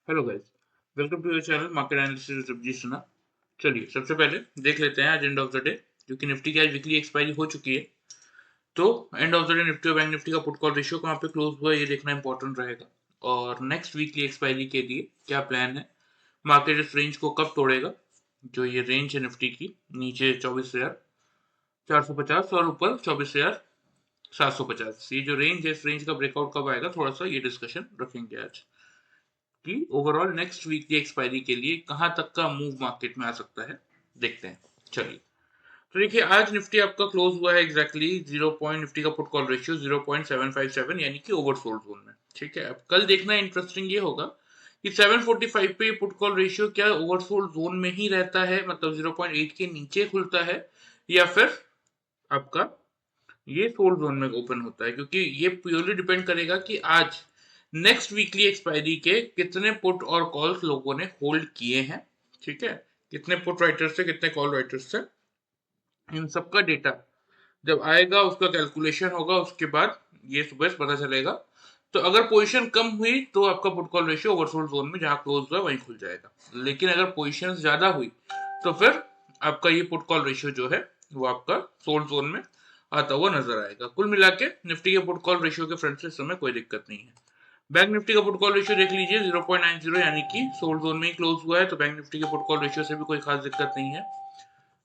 Hello guys, welcome to your channel market analysis with Sinha. चलिए सबसे पहले देख लेते हैं आज एंड ऑफ द डे, क्योंकि निफ्टी की आज वीकली एक्सपायरी हो चुकी है। तो end of the day Nifty और बैंक निफ्टी का पुट कॉल रेशियो कहाँ पे क्लोज हुआ है ये देखना इंपॉर्टेंट रहेगा। और नेक्स्ट वीकली एक्सपायरी के लिए क्या प्लान है, मार्केट इस रेंज को कब तोड़ेगा। जो ये रेंज है निफ्टी की, नीचे 24,450 और ऊपर 24,750, ये जो रेंज है इस रेंज का ब्रेकआउट कब आएगा, थोड़ा सा ये डिस्कशन रखेंगे आज कि ओवरऑल नेक्स्ट वीक की एक्सपायरी के लिए कहां तक का मूव मार्केट में आ सकता है, देखते हैं। चलिए, तो देखिए आज निफ्टी आपका क्लोज हुआ है एग्जैक्टली 0 पॉइंट, निफ्टी का पुट कॉल रेशियो 0.757, यानी कि ओवरसोल्ड जोन में। ठीक है, अब कल देखना इंटरेस्टिंग ये होगा कि 745 पे पुट कॉल रेशियो क्या ओवरसोल्ड जोन में ही रहता है, मतलब 0.8 के नीचे खुलता है, या फिर आपका ये सोल्ड जोन में ओपन होता है, क्योंकि ये प्योरली डिपेंड करेगा कि आज नेक्स्ट वीकली एक्सपायरी के कितने पुट और कॉल्स लोगों ने होल्ड किए हैं। ठीक है, कितने पुट राइटर्स से कितने कॉल राइटर्स से, इन सब का डेटा जब आएगा उसका कैलकुलेशन होगा, उसके बाद ये सुबह पता चलेगा। तो अगर पोजीशन कम हुई तो आपका put call ratio oversold zone में जहां क्लोज हुआ वहीं खुल जाएगा, लेकिन अगर पोजीशन ज्यादा हुई तो फिर आपका ये पुट कॉल रेशियो जो है वो आपका सोल्ड जोन में आता हुआ नजर आएगा। कुल मिला के निफ्टी के पुट कॉल रेशियो के फ्रंट से इस समय कोई दिक्कत नहीं है। बैंक निफ्टी का पुट कॉल रेशियो देख लीजिए 0.90, यानी कि सोल्ड जोन में ही क्लोज हुआ है, तो बैंक निफ्टी के पुट कॉल रेशियो से भी कोई खास दिक्कत नहीं है।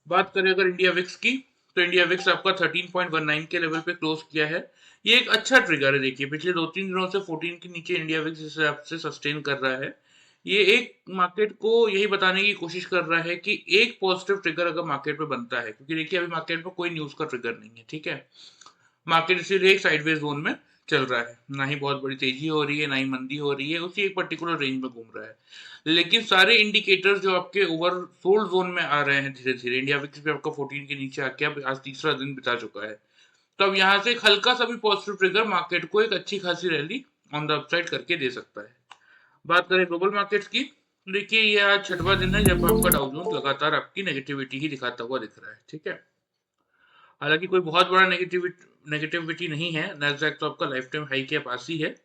बात करें अगर इंडिया विक्स की, तो इंडिया विक्स आपका 13.19 के लेवल पे क्लोज किया है। ये एक अच्छा ट्रिगर है, देखिए पिछले 2-3 दिनों से 14 के नीचे इंडिया विक्स इस हिसाब से सस्टेन कर रहा है। ये एक मार्केट को यही बताने की कोशिश कर रहा है कि एक पॉजिटिव ट्रिगर अगर मार्केट में बनता है, क्योंकि देखिए अभी मार्केट में कोई न्यूज का ट्रिगर नहीं है। ठीक है, मार्केट इसीलिए एक साइडवेज जोन में चल रहा है, ना ही बहुत बड़ी तेजी हो रही है ना ही मंदी हो रही है, उसी एक पर्टिकुलर रेंज में घूम रहा है। लेकिन सारे इंडिकेटर्स जो आपके ओवर सोल्ड जोन में आ रहे हैं धीरे धीरे, इंडिया विक्स भी आपका 14 के नीचे आके अब आज तीसरा दिन बिता चुका है। तो अब यहाँ से एक हल्का सा भी पॉजिटिव ट्रिगर मार्केट को एक अच्छी खासी रैली ऑन द अपसाइड करके दे सकता है। बात करें ग्लोबल मार्केट्स की, देखिए ये आज छठवां दिन है जब आपका डाउ जोन्स लगातार आपकी नेगेटिविटी ही दिखाता हुआ दिख रहा है। ठीक है, हालांकि कोई बहुत बड़ा नेगेटिविटी नहीं है। नैस्डैक तो आपका लाइफ टाइम हाई के पास ही है,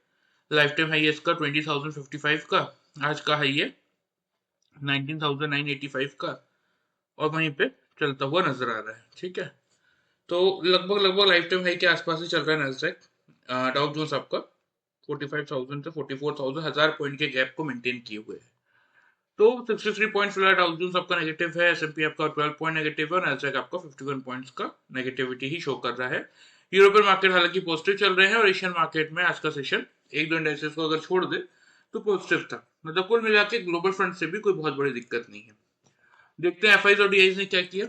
लाइफ टाइम हाई है इसका 20,055 का, आज का हाई है 19,985 का, और वहीं पे चलता हुआ नजर आ रहा है। ठीक है, तो लगभग लगभग लाइफ टाइम हाई के आसपास ही चल रहा है नैस्डैक। डाउ जोन्स आपका 45,000 से 44,000 हजार पॉइंट के गैप को मेंटेन किए हुए है। तो 63 पॉइंट फिलहाल डाउ जोन्स आपका नेगेटिव है, एसएनपी आपका 12 पॉइंट नेगेटिव है, और नैस्डैक आपका 51 पॉइंट्स का नेगेटिविटी ही शो कर रहा है। यूरोपियन मार्केट हालांकि पॉजिटिव चल रहे हैं, और एशियन मार्केट में आज का सेशन एक दो इंडेक्सेस को अगर छोड़ दे तो पॉजिटिव था। मतलब कुल मिला के ग्लोबल फ्रंट से भी कोई बहुत बड़ी दिक्कत नहीं है। देखते हैं एफआईज और डीआईज ने क्या किया।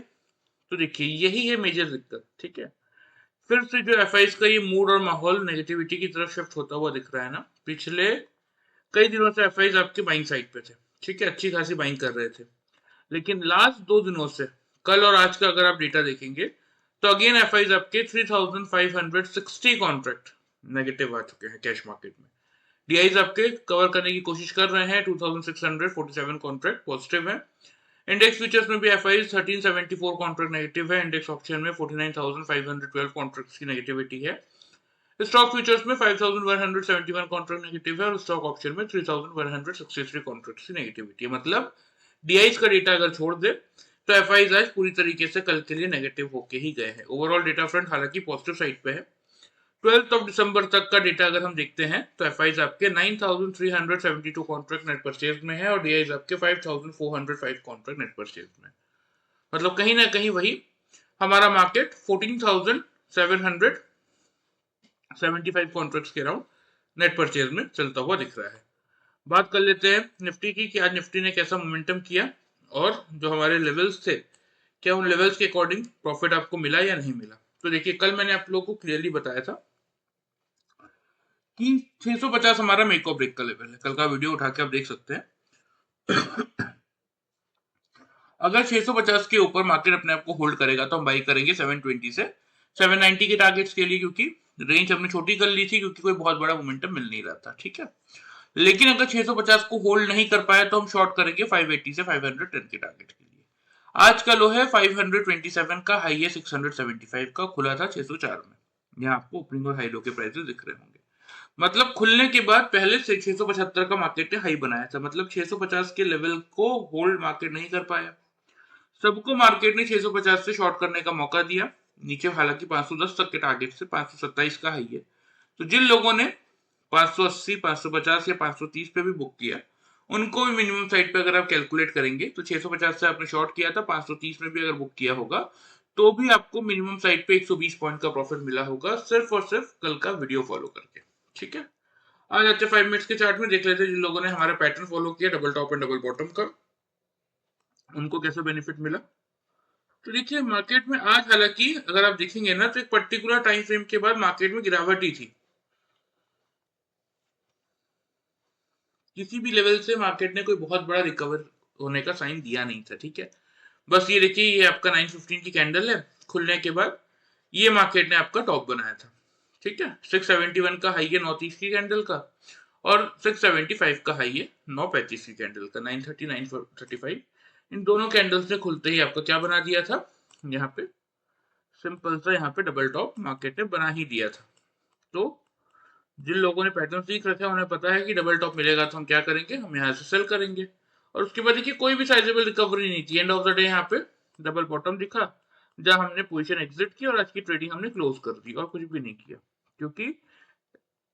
तो देखिए यही है मेजर दिक्कत। ठीक है, फिर से जो एफआईज का ये मूड और माहौल नेगेटिविटी की तरफ शिफ्ट होता हुआ दिख रहा है ना। पिछले कई दिनों से एफआईज आपके बाइंग साइड पे थे। ठीक है, अच्छी खासी बाइंग कर रहे थे, लेकिन लास्ट 2 दिनों से, कल और आज का अगर आप डेटा देखेंगे, तो अगेन एफआईज आपके 3,560 कॉन्ट्रैक्ट नेगेटिव आ चुके हैं कैश मार्केट में। डीआईज आपके कवर करने की कोशिश कर रहे हैं, 2,647 कॉन्ट्रैक्ट पॉजिटिव है। इंडेक्स फ्यूचर्स में भी एफआईज 1374 कॉन्ट्रैक्ट नेगेटिव है, इंडेक्स ऑप्शन में 49,512 कॉन्ट्रैक्ट्स की नेगेटिविटी है। स्टॉक फ्यूचर्स में 5,171 कॉन्ट्रैक्ट नेगेटिव है, और स्टॉक ऑप्शन में 3,163 कॉन्ट्रैक्ट्स की नेगेटिविटी है। मतलब डीआईज का डेटा अगर छोड़ दे तो एफआईज आज पूरी तरीके से कल के लिए नेगेटिव होके ही गए हैं। ओवरऑल डेटा फ्रंट हालांकि पॉजिटिव साइड पे है। 12 दिसंबर तक का डेटा अगर हम देखते हैं तो एफआईज आपके 9,372 कॉन्ट्रैक्ट नेट परचेज में है, और डीआईज आपके 5,405 कॉन्ट्रैक्ट नेट परचेज में। मतलब कहीं ना कहीं वही हमारा मार्केट 14,775 कॉन्ट्रैक्ट्स के अराउंड नेट परचेज में चलता हुआ दिख रहा है। बात कर लेते हैं निफ्टी की कि आज निफ्टी ने कैसा मोमेंटम किया, और जो हमारे लेवल्स थे, क्या उन लेवल्स के अकॉर्डिंग प्रॉफिट आपको मिला या नहीं मिला। तो देखिए कल मैंने आप लोगों को क्लियरली बताया था कि 650 हमारा मेक और ब्रेक का लेवल है। कल का वीडियो उठा के आप देख सकते हैं। अगर 650 के ऊपर मार्केट अपने आप को होल्ड करेगा तो हम बाई करेंगे 720 से 790 के टारगेट्स के लिए, क्योंकि रेंज हमने छोटी कर ली थी क्योंकि कोई बहुत बड़ा मोमेंटम मिल नहीं रहा था। ठीक है, लेकिन अगर 650 को होल्ड नहीं कर पाया तो हम शॉर्ट करेंगे 580 से 510 के टारगेट के लिए। आज का लो है 527 का, हाई है 675 का, खुला था 604 में। यहाँ आपको ओपनिंग और हाई लो के प्राइसेस दिख रहे होंगे। मतलब खुलने के बाद पहले से 675 का मार्केट ने हाई बनाया था, मतलब 650 के लेवल को होल्ड मार्केट नहीं कर पाया। सबको मार्केट ने 650 से शॉर्ट करने का मौका दिया। नीचे हालांकि 510 तक के टारगेट से 527 का हाई है। तो जिन लोगों ने 580, 550 या 530 पे भी बुक किया, उनको भी मिनिमम साइड पे अगर आप कैलकुलेट करेंगे तो 650 से आपने शॉर्ट किया था, 530 में भी अगर बुक किया होगा तो भी आपको मिनिमम साइड पे 120 पॉइंट का प्रॉफिट मिला होगा, सिर्फ और सिर्फ कल का वीडियो फॉलो करके। ठीक है, आ जाते हैं 5 मिनट्स के चार्ट में, देख लेते हैं जिन लोगों ने हमारा पैटर्न फॉलो किया double top and double bottom का, उनको कैसे बेनिफिट मिला। तो देखिए मार्केट में आज हालांकि अगर आप देखेंगे ना तो एक पर्टिकुलर टाइम फ्रेम के बाद मार्केट में गिरावट ही थी। किसी भी लेवल से मार्केट ने कोई बहुत बड़ा रिकवर होने का साइन दिया नहीं था। ठीक है, बस ये देखिए ये आपका 915 की कैंडल है, खुलने के बाद ये मार्केट ने आपका टॉप बनाया था। ठीक है, 671 का हाई है 930 की कैंडल का, और 675 का हाई है 935 की कैंडल का, 930 935। इन दोनों कैंडल्स ने खुलते ही आपका क्या बना दिया था, यहाँ पे सिंपल सा यहाँ पे डबल टॉप मार्केट ने बना ही दिया था। तो जिन लोगों ने पैटर्न सीख रखा है उन्हें पता है कि डबल टॉप मिलेगा तो हम क्या करेंगे, हम यहाँ से सेल करेंगे। और उसके बाद देखिए कोई भी साइजेबल रिकवरी नहीं थी, एंड ऑफ द डे यहाँ पे डबल बॉटम दिखा जहां हमने पोजीशन एग्जिट की और आज की ट्रेडिंग हमने क्लोज कर दी और कुछ भी नहीं किया। क्योंकि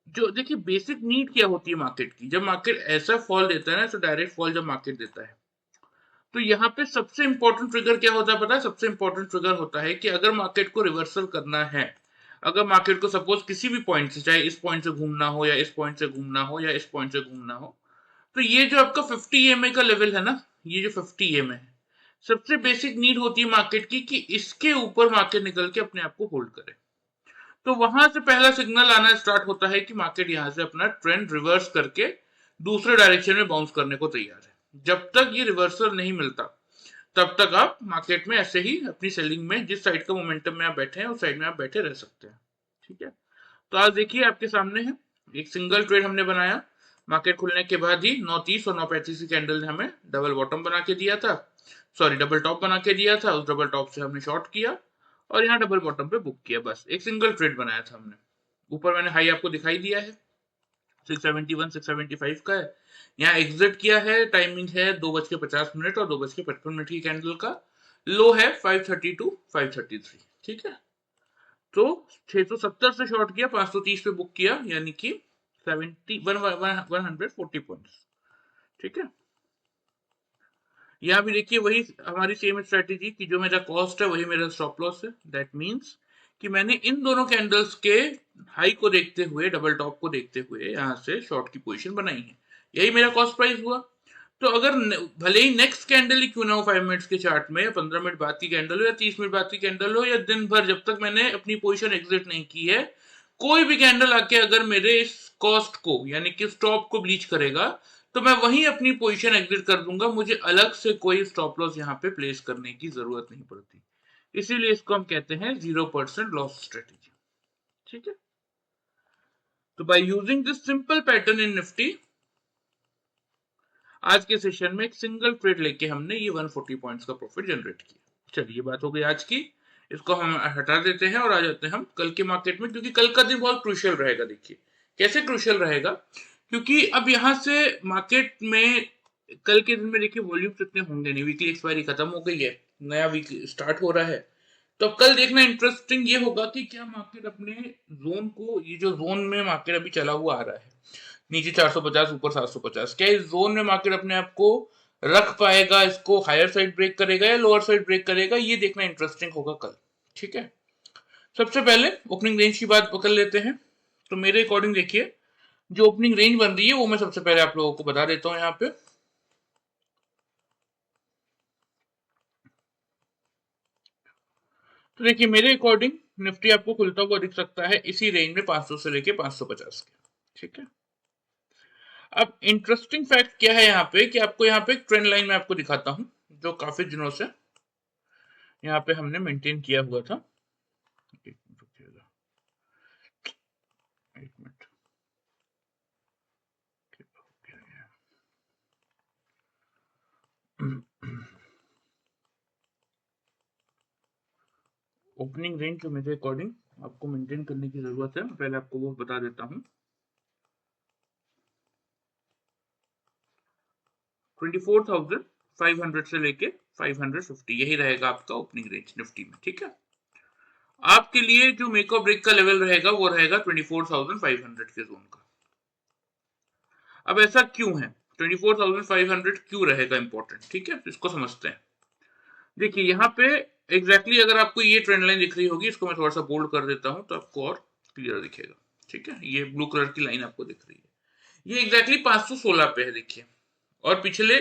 जो देखिए बेसिक नीड क्या होती है मार्केट की, जब मार्केट ऐसा फॉल देता है ना, तो डायरेक्ट फॉल जब मार्केट देता है तो यहाँ पे सबसे इंपॉर्टेंट ट्रिगर क्या होता है पता है, सबसे इंपॉर्टेंट ट्रिगर होता है कि अगर मार्केट को रिवर्सल करना है, अगर मार्केट को सपोज किसी भी पॉइंट से, चाहे इस पॉइंट से घूमना हो या इस पॉइंट से घूमना हो या इस पॉइंट से घूमना हो, तो ये जो आपका 50 EMA का लेवल है ना, ये जो 50 EMA है, सबसे बेसिक नीड होती है मार्केट की कि इसके ऊपर मार्केट निकल के अपने आप को होल्ड करे। तो वहां से पहला सिग्नल आना स्टार्ट होता है कि मार्केट यहां से अपना ट्रेंड रिवर्स करके दूसरे डायरेक्शन में बाउंस करने को तैयार है। जब तक ये रिवर्सल नहीं मिलता तब तक आप मार्केट में ऐसे ही अपनी सेलिंग में जिस साइड का मोमेंटम में आप बैठे हैं उस साइड में आप बैठे रह सकते हैं। ठीक है, तो आज देखिए आपके सामने है एक सिंगल ट्रेड हमने बनाया, मार्केट खुलने के बाद ही 930 और 935 की कैंडल ने हमें डबल बॉटम बना के दिया था, सॉरी डबल टॉप बना के दिया था, उस डबल टॉप से हमने शॉर्ट किया और यहाँ डबल बॉटम पे बुक किया, बस एक सिंगल ट्रेड बनाया था हमने। ऊपर मैंने हाई आपको दिखाई दिया है 671 675 का है, यहाँ एग्जिट किया है, टाइमिंग है 2:50 और 2:55 की कैंडल का, लो है 532 533। ठीक है, तो 670 से शॉर्ट किया, 530 पे बुक किया, यानी कि 140 पॉइंट्स। ठीक है, यहाँ भी देखिए वही हमारी सेम स्ट्रेटेजी की, जो मेरा कॉस्ट है वही मेरा स्टॉप लॉस है। दैट मीन्स कि मैंने इन दोनों कैंडल्स के हाई को देखते हुए, डबल टॉप को देखते हुए यहाँ से शॉर्ट की पोजीशन बनाई है, यही मेरा कॉस्ट प्राइस हुआ। तो अगर भले ही नेक्स्ट कैंडल ही क्यों ना हो 5 मिनट्स के चार्ट में, या 15 मिनट बाद की कैंडल हो या 30 मिनट बाद की कैंडल हो या दिन भर, जब तक मैंने अपनी पोजीशन एग्जिट नहीं की है, कोई भी कैंडल आके अगर मेरे इस कॉस्ट को यानी कि स्टॉप को ब्लीच करेगा तो मैं वहीं अपनी पोजीशन एग्जिट कर दूंगा, मुझे अलग से कोई स्टॉप लॉस यहाँ पे प्लेस करने की जरूरत नहीं पड़ती। इसीलिए इसको हम कहते हैं 0% लॉस स्ट्रेटेजी। ठीक है, तो by using this simple pattern in Nifty, आज के सेशन में एक सिंगल ट्रेड लेके हमने ये 140 पॉइंट्स का प्रॉफिट जनरेट किया। चलिए बात हो गई आज की, इसको हम हटा देते हैं और आ जाते हैं हम कल के मार्केट में, क्योंकि कल का दिन बहुत क्रूशियल रहेगा। देखिए कैसे क्रूशियल रहेगा, क्योंकि अब यहां से मार्केट में कल के दिन में देखिए वॉल्यूम इतने होंगे नहीं, वीकली एक्सपायरी खत्म हो गई है, नया वीक स्टार्ट हो रहा है। तो अब कल देखना इंटरेस्टिंग ये होगा कि क्या मार्केट अपने जोन को, ये जो जोन में मार्केट अभी चला हुआ आ रहा है, नीचे 450 ऊपर 750, क्या इस जोन में मार्केट अपने आप को रख पाएगा, इसको हायर साइड ब्रेक करेगा या लोअर साइड ब्रेक करेगा, ये देखना इंटरेस्टिंग होगा कल। ठीक है, सबसे पहले ओपनिंग रेंज की बात पकड़ लेते हैं। तो मेरे अकॉर्डिंग देखिए जो ओपनिंग रेंज बन रही है वो मैं सबसे पहले आप लोगों को बता देता हूं यहाँ पे। तो देखिए मेरे अकॉर्डिंग निफ्टी आपको खुलता हुआ दिख सकता है इसी रेंज में 500 से लेके 550 के। ठीक है, अब इंटरेस्टिंग फैक्ट क्या है यहाँ पे कि आपको यहाँ पे ट्रेंड लाइन में आपको दिखाता हूँ, जो काफी दिनों से यहाँ पे हमने मेंटेन किया हुआ था। एक मिनट रुकिएगा, एक मिनट, ओपनिंग रेंज जो मेरे अकॉर्डिंग आपको मेंटेन करने की जरूरत है, मैं पहले आपको वो बता देता हूँ। 24,500 से लेके 550 यही रहेगा आपका ओपनिंग रेंज निफ्टी में। ठीक है, आपके लिए जो मेक और ब्रेक का लेवल रहेगा वो रहेगा 24,500 के जोन का। अब ऐसा क्यों है, 24,500 क्यों रहेगा इंपॉर्टेंट? ठीक है, इसको समझते हैं। देखिए यहाँ पे एग्जैक्टली अगर आपको ये ट्रेंड लाइन दिख रही होगी, इसको मैं थोड़ा सा बोल्ड कर देता हूं तो आपको और क्लियर दिखेगा। ठीक है, ये ब्लू कलर की लाइन आपको दिख रही है, ये एग्जैक्टली 516 पे है देखिए, और पिछले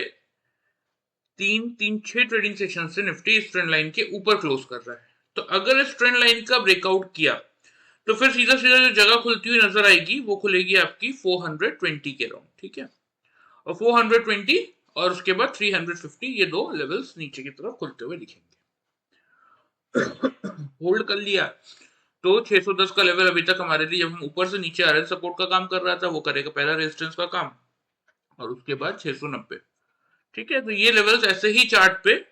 6 ट्रेडिंग सेशन से निफ्टी इस ट्रेंड लाइन के ऊपर क्लोज कर रहा है। तो अगर इस ट्रेंड लाइन का ब्रेकआउट किया तो फिर सीधा सीधा जो जगह खुलती हुई नजर आएगी वो खुलेगी आपकी 420 के राउंड। ठीक है, और 420 और उसके बाद 350 ये दो लेवल्स नीचे की तरफ खुलते हुए दिखेंगे। होल्ड कर लिया तो 610 का लेवल अभी तक हमारे लिए, जब हम ऊपर से नीचे आ रहे थे, सपोर्ट का काम कर रहा था, वो करेगा पहला रेजिस्टेंस का काम, और उसके बाद 690। ठीक है, तो ये लेवल्स ऐसे ही चार्ट पे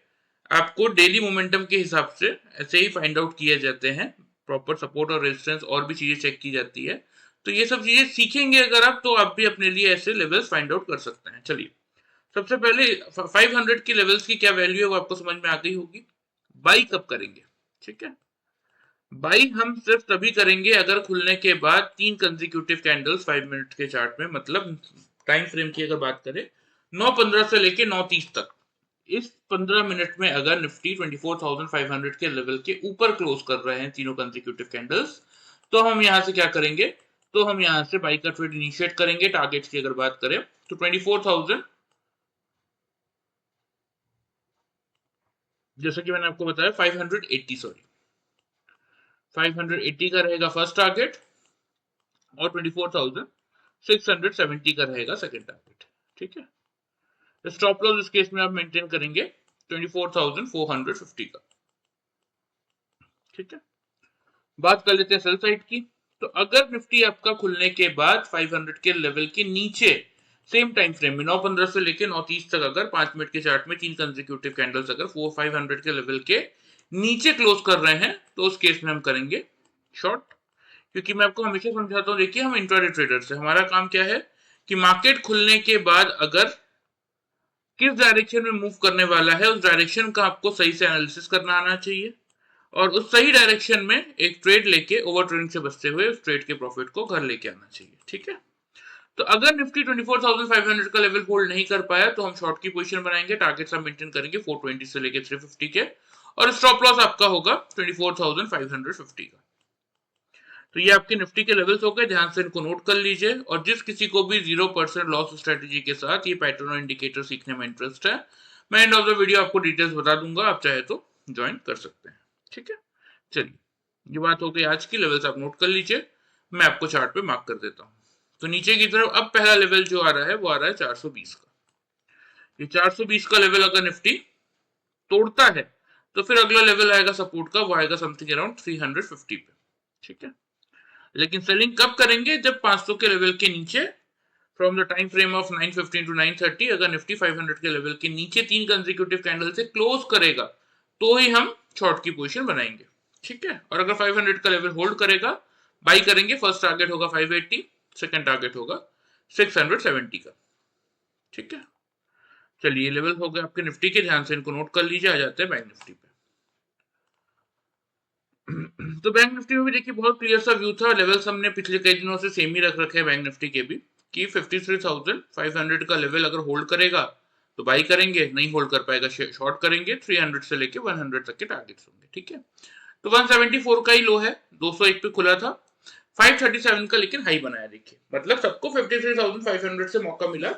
आपको डेली मोमेंटम के हिसाब से ऐसे ही फाइंड आउट किए जाते हैं, प्रॉपर सपोर्ट और रेजिस्टेंस और भी चीजें चेक की जाती है। तो ये सब चीजें सीखेंगे अगर आप, तो आप भी अपने लिए ऐसे लेवल्स फाइंड आउट कर सकते हैं। चलिए, सबसे पहले 500 की लेवल्स की क्या वैल्यू है वो आपको समझ में आ गई होगी। बाई कब करेंगे? ठीक है, बाई हम सिर्फ तभी करेंगे अगर खुलने के बाद 3 कंसेक्यूटिव कैंडल्स 5 मिनट के चार्ट में, मतलब टाइम फ्रेम की अगर बात करें 9:15 से लेके 9:30 तक, इस 15 मिनट में अगर निफ्टी 24,500 के लेवल के ऊपर क्लोज कर रहे हैं तीनों कंसेक्यूटिव कैंडल्स, तो हम यहां से क्या करेंगे, तो हम यहां से बाई का ट्रेड इनिशिएट करेंगे। टारगेट की अगर बात करें तो 24,000, जैसा कि मैंने आपको बताया 580 का रहेगा फर्स्ट टारगेट, और 24,670 का रहेगा सेकंड टारगेट। ठीक है, स्टॉप लॉस इस केस में आप मेंटेन करेंगे 24,450 का। ठीक है, बात कर लेते हैं सेल साइड की। तो अगर निफ्टी आपका खुलने के बाद 500 के लेवल के नीचे सेम टाइम फ्रेम में 9:15 से लेकर 9:30 तक अगर 5 मिनट के चार्ट में 3 कंसेक्यूटिव कैंडल्स अगर 500 के लेवल के नीचे क्लोज कर रहे हैं, तो उस केस में हम करेंगे शॉर्ट। क्योंकि मैं आपको हमेशा समझाता हूं, देखिए हम इंट्राडे ट्रेडर से, हमारा काम क्या है कि मार्केट खुलने के बाद अगर किस डायरेक्शन में मूव करने वाला है उस डायरेक्शन का आपको सही से एनालिसिस करना आना चाहिए, और उस सही डायरेक्शन में एक ट्रेड लेके ओवर ट्रेडिंग से बचते हुए उस ट्रेड के प्रॉफिट को घर लेके आना चाहिए। ठीक है, तो अगर निफ्टी 24,500 का लेवल होल्ड नहीं कर पाया तो हम शॉर्ट की पोजीशन बनाएंगे, टारगेट्स हम मेंटेन करेंगे 420 से लेके 350 के, और स्टॉप लॉस आपका होगा 24,550 का। तो ये आपके निफ्टी के लेवल्स हो गए, ध्यान से इनको नोट कर लीजिए। और जिस किसी को भी 0% लॉस स्ट्रेटेजी के साथ ये पैटर्न और इंडिकेटर सीखने में इंटरेस्ट है, मैं एंड ऑफ द वीडियो आपको डिटेल्स बता दूंगा, आप चाहे तो ज्वाइन कर सकते हैं। ठीक है, चलिए, ये बात हो गई आज की, लेवल्स आप नोट कर लीजिए, मैं आपको चार्ट पे मार्क कर देता हूं। तो नीचे की तरफ अब पहला लेवल जो आ रहा है वो आ रहा है 420 का। ये 420 का लेवल अगर निफ्टी तोड़ता है तो फिर अगला लेवल आएगा सपोर्ट का, वो आएगा समथिंग अराउंड 350 पे। ठीक है, लेकिन सेलिंग कब करेंगे? जब 500 के लेवल के नीचे from the time frame of 9:15 to 9:30 अगर निफ्टी 500 के लेवल के नीचे 3 कंसेक्यूटिव कैंडल से क्लोज करेगा तो ही हम शॉर्ट की पोजीशन बनाएंगे। ठीक है, और अगर 500 का लेवल होल्ड करेगा, बाई करेंगे, फर्स्ट टारगेट होगा 580, सेकंड टारगेट होगा 670 का। ठीक है, चलिए, लेवल हो गए आपके निफ्टी के, ध्यान से इनको नोट कर लीजिए। आ जाते हैं बैंक निफ्टी पे। तो बैंक निफ्टी में भी देखिए बहुत क्लियर सा व्यू था, लेवल्स हमने पिछले कई दिनों से सेम ही रख रखे हैं बैंक निफ्टी के भी, कि 53,500 का लेवल अगर होल्ड करेगा तो बाई करेंगे, नहीं होल्ड कर पाएगा शॉर्ट करेंगे, 300 से लेके 100 तक के टारगेट्स होंगे। ठीक है, तो 174 का ही लो है, 201 पे खुला था, 537 का लेकिन हाई बनाया। देखिए, मतलब सबको 53,500 से मौका मिला,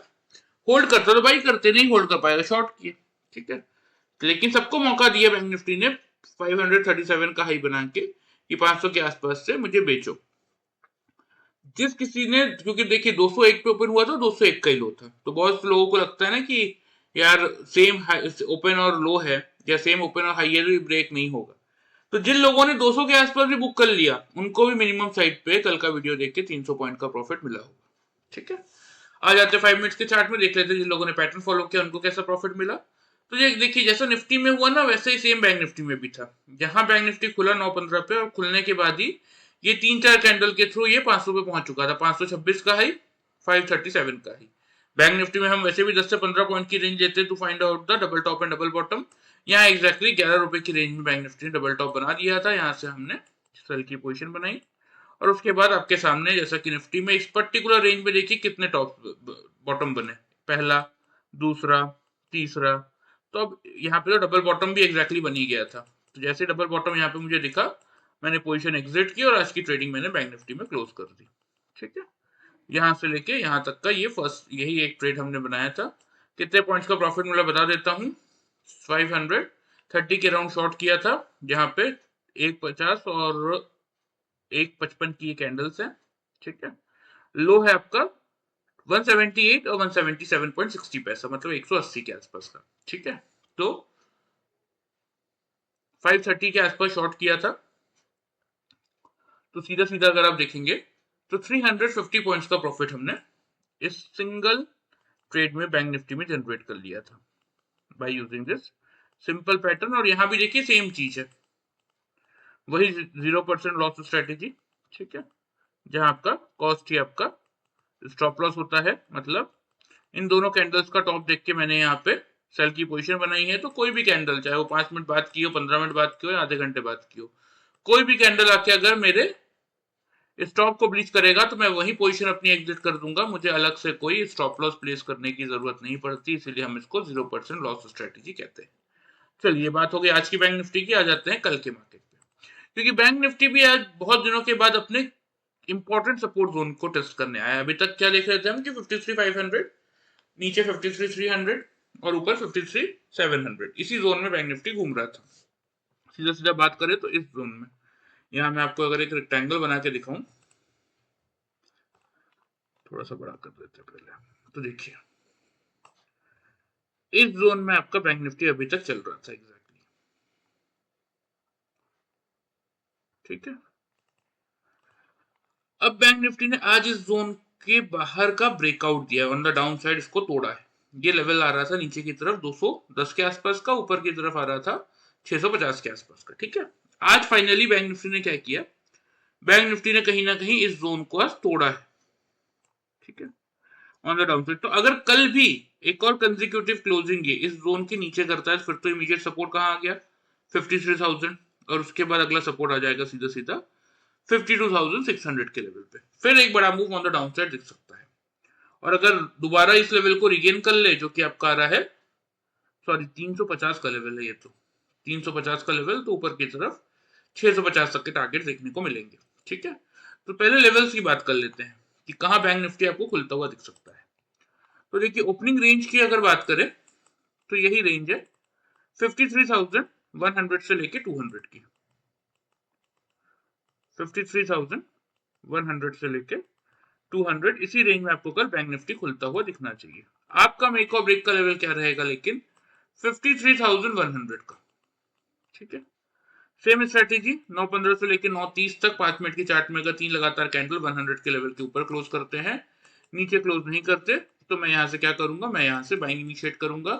होल्ड करता तो बाई करते, नहीं होल्ड कर पाएगा शॉर्ट किए। ठीक है, लेकिन सबको मौका दिया बैंक निफ्टी ने 537 का हाई बना के कि 500 के आसपास से मुझे बेचो। जिस किसी ने, क्योंकि देखिए 201 पे ओपन हुआ था, 201 का ही लो था, तो बहुत लोगों को लगता है ना कि यार सेम ओपन और लो है, या सेम ओपन और हाई है, ब्रेक नहीं होगा। तो जिन लोगों ने 200 के आसपास भी बुक कर लिया उनको भी मिनिमम साइड पे कल का वीडियो देख के 300 पॉइंट का प्रॉफिट मिला होगा। ठीक है, आ जाते हैं 5 मिनट्स के चार्ट में, देख लेते हैं जिन लोगों ने पैटर्न फॉलो किया उनको कैसा प्रॉफिट मिला। तो ये देखिए, जैसा निफ्टी में हुआ ना वैसे ही सेम बैंक निफ्टी में भी था। जहां बैंक निफ्टी खुला 9:15 पे, और खुलने के बाद ही ये 3-4 कैंडल के थ्रू ये 500 पे पहुंच चुका था, 526 का हाई, 537 का हाई, बैंक निफ्टी में हम वैसे भी 10 से 15 पॉइंट की रेंज लेते हैं to find out the double top and double bottom. यहाँ एग्जैक्टली 11 रुपए की रेंज में बैंक निफ्टी ने डबल टॉप बना दिया था, यहाँ से हमने सेल की पोजीशन बनाई और उसके बाद आपके सामने जैसा कि निफ्टी में इस पर्टिकुलर रेंज में देखिए कितने टॉप बॉटम बने, पहला, दूसरा, तीसरा। तो अब यहाँ पे तो डबल बॉटम भी एग्जैक्टली बन ही गया था। तो जैसे डबल बॉटम यहाँ पे मुझे दिखा, मैंने पोजीशन एग्जिट की और आज की ट्रेडिंग मैंने बैंक निफ्टी में क्लोज कर दी। ठीक है, यहाँ से लेके यहाँ तक का ये फर्स्ट यही एक ट्रेड हमने बनाया था। कितने पॉइंट्स का प्रॉफिट मिला बता देता हूँ। 530 के राउंड शॉर्ट किया था, जहाँ पे 150 और 155 की कैंडल्स है। ठीक है, लो है आपका 178 और 177.60 पैसा, मतलब 180 के आसपास का। ठीक है, तो 530 के आसपास शॉर्ट किया था, तो सीधा सीधा अगर आप देखेंगे तो 350 पॉइंट्स का प्रॉफिट हमने इस सिंगल ट्रेड में बैंक निफ्टी में जनरेट कर लिया था by using this simple pattern. और यहां भी देखिए सेम चीज है, वही 0% लॉस स्ट्रेटेजी। ठीक है, जहां आपका कॉस्ट ही आपका स्टॉप लॉस होता है, मतलब इन दोनों कैंडल्स का टॉप देख के मैंने यहाँ पे सेल की पोजीशन बनाई है। तो कोई भी कैंडल, चाहे वो 5 मिनट बाद की हो, 15 मिनट बाद की हो, आधे घंटे बाद की हो, कोई भी कैंडल आके अगर मेरे स्टॉप को ब्रीच करेगा तो मैं वही पोजीशन अपनी एग्जिट कर दूंगा, मुझे अलग से कोई स्टॉप लॉस प्लेस करने की जरूरत नहीं पड़ती, इसीलिए हम इसको 0% लॉस स्ट्रेटेजी कहते हैं। चलिए, बात हो गई आज की बैंक निफ्टी की, आ जाते हैं कल के मार्केट पे। क्योंकि बैंक निफ्टी भी आज बहुत दिनों के बाद अपने इंपॉर्टेंट सपोर्ट जोन को टेस्ट करने आया। अभी तक क्या देख रहे थे हम कि 53,500, नीचे 53,300 और ऊपर 53,700, इसी जोन में बैंक निफ्टी घूम रहा था। सीधा सीधा बात करें तो इस जोन में, यहाँ मैं आपको अगर एक रेक्टेंगल बना के दिखाऊं, थोड़ा सा बड़ा कर देते हैं पहले, तो देखिए इस जोन में आपका बैंक निफ्टी अभी तक चल रहा था एग्जैक्टली। ठीक है, अब बैंक निफ्टी ने आज इस जोन के बाहर का ब्रेकआउट दिया, ऑन द डाउन साइड इसको तोड़ा है। ये लेवल आ रहा था नीचे की तरफ 210 के आसपास का, ऊपर की तरफ आ रहा था 650 के आसपास का। ठीक है, आज फाइनली बैंक निफ्टी ने क्या किया, बैंक निफ्टी ने कहीं ना कहीं इस जोन को आज तोड़ा है। ठीक है, ऑन द डाउन साइड। तो अगर कल भी एक और कंसेक्यूटिव क्लोजिंग ये इस जोन के नीचे करता है, फिर तो इमीडिएट सपोर्ट कहां आ गया, 53,000, और उसके बाद अगला सपोर्ट आ जाएगा सीधा सीधा 52,600 के लेवल पे। फिर एक बड़ा move on the down side दिख सकता है, और अगर दोबारा इस लेवल को रिगेन कर ले, जो कि आपका आ रहा है, सॉरी 350 का लेवल है ये, तो 350 का लेवल, तो ऊपर की तरफ 650 तक के टारगेट देखने को मिलेंगे। ठीक है, तो पहले लेवल्स की बात कर लेते हैं कि कहां बैंक निफ्टी आपको खुलता हुआ दिख सकता है। तो देखिए, ओपनिंग रेंज की अगर बात करें तो यही रेंज है 53,100 से लेके 200 की, 53,100 से लेके 200, इसी रेंज में आपको कल बैंक निफ्टी खुलता हुआ दिखना चाहिए। आपका मेक और ब्रेक का लेवल क्या रहेगा, लेकिन 53,100 का। ठीक है, सेम स्ट्रेटेजी 9:15 से लेकर 9:30 तक 5 मिनट की चार्ट में अगर 3 लगातार कैंडल 100 के लेवल के ऊपर क्लोज करते हैं, नीचे क्लोज नहीं करते, तो मैं यहां से क्या करूंगा, मैं यहां से बाइंग इनिशिएट करूंगा।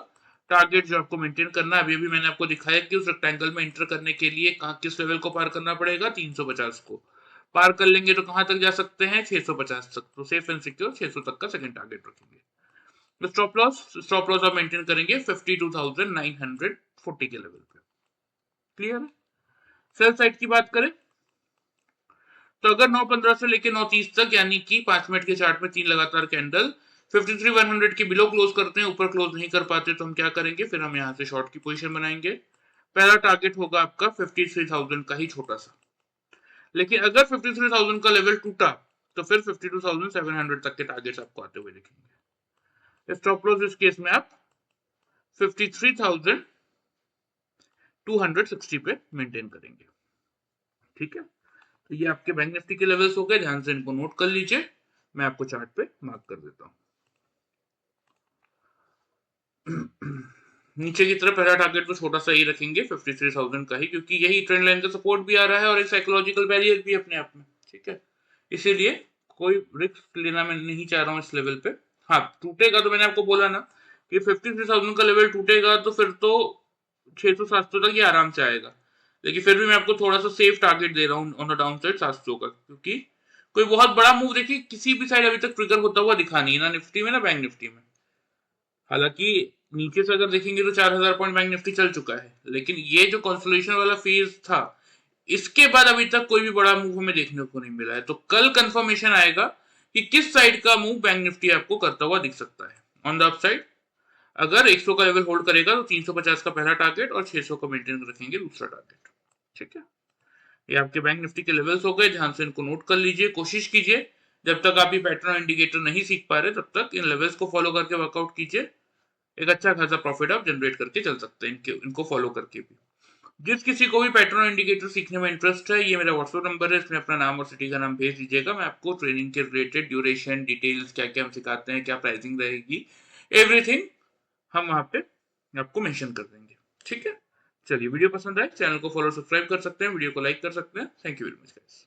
टारगेट जो आपको मेंटेन करना है, अभी भी मैंने आपको दिखाया कि उस रेक्टेंगल में एंटर करने के लिए किस लेवल को पार करना पड़ेगा, 350 को पार कर लेंगे तो कहां तक जा सकते हैं, 650 तक। तो सेफ एंड सिक्योर 600 तक का सेकंड टारगेट रखेंगे। स्टॉप लॉस आप मेंटेन करेंगे 52,940 के लेवल पे। क्लियर है। सेल साइड की बात करें तो अगर 9:15 से लेकर 9:30 तक, यानी कि 5 मिनट के चार्ट में 3 लगातार कैंडल 53,100 के बिलो क्लोज करते हैं, ऊपर क्लोज नहीं कर पाते, तो हम क्या करेंगे, फिर हम यहां से शॉर्ट की पोजीशन बनाएंगे। पहला टारगेट होगा आपका 53,000 का ही छोटा सा, लेकिन अगर 53,000 का लेवल टूटा तो फिर 52,700 तक के टारगेट्स आपको आते हुए दिखेंगे। स्टॉप लॉस इस केस में आप 53,260 पे मेंटेन करेंगे। ठीक है, तो ये आपके बैंक निफ्टी के लेवल्स हो गए, ध्यान से इनको नोट कर लीजिए, मैं आपको चार्ट पे मार्क कर देता हूं। नीचे की तरफ पहला टारगेट तो छोटा सा ही रखेंगे 53,000 का ही, क्योंकि यही ट्रेंड लाइन का सपोर्ट भी आ रहा है और एक साइकोलॉजिकल बैरियर भी अपने आप में। ठीक है, इसीलिए कोई रिस्क लेना मैं नहीं चाह रहा हूं इस लेवल पे। हाँ, टूटेगा तो मैंने आपको बोला ना कि 53,000 का लेवल टूटेगा तो फिर तो 600-700 तक ही आराम से आएगा, लेकिन फिर भी मैं आपको थोड़ा सा सेफ टारगेट दे रहा हूँ ऑन द डाउन साइड 700 का, क्योंकि कोई बहुत बड़ा मूव देखिए किसी भी साइड अभी तक ट्रिगर होता हुआ दिखा नहीं, ना निफ्टी में ना बैंक निफ्टी में। हालांकि नीचे से अगर देखेंगे तो 4000 पॉइंट बैंक निफ्टी चल चुका है, लेकिन ये जो कंसोलिडेशन वाला फेज था, इसके बाद अभी तक कोई भी बड़ा मूव हमें देखने को नहीं मिला है। तो कल कंफर्मेशन आएगा कि किस साइड का मूव बैंक निफ्टी आपको करता हुआ दिख सकता है। ऑन द अपसाइड अगर 100 का लेवल होल्ड करेगा तो 350 का पहला टारगेट और 600 का मेंटेन रखेंगे दूसरा टारगेट। ठीक है, ये आपके बैंक निफ्टी के लेवल्स हो गए, ध्यान से इनको नोट कर लीजिए। कोशिश कीजिए जब तक आप ये पैटर्न इंडिकेटर नहीं सीख पा रहे तब तक इन लेवल्स को फॉलो करके वर्कआउट कीजिए। एक अच्छा खासा प्रॉफिट आप जनरेट करके चल सकते हैं इनको फॉलो करके भी। जिस किसी को भी पैटर्न इंडिकेटर सीखने में इंटरेस्ट है, ये मेरा व्हाट्सएप नंबर है, इसमें अपना नाम और सिटी का नाम भेज दीजिएगा। मैं आपको ट्रेनिंग के रिलेटेड ड्यूरेशन डिटेल्स, क्या क्या हम सिखाते हैं, क्या प्राइसिंग रहेगी, एवरीथिंग हम वहां पे आपको मेंशन कर देंगे। ठीक है, चलिए वीडियो पसंद आए चैनल को फॉलो सब्सक्राइब कर सकते हैं, वीडियो को लाइक कर सकते हैं। Thank you very much guys.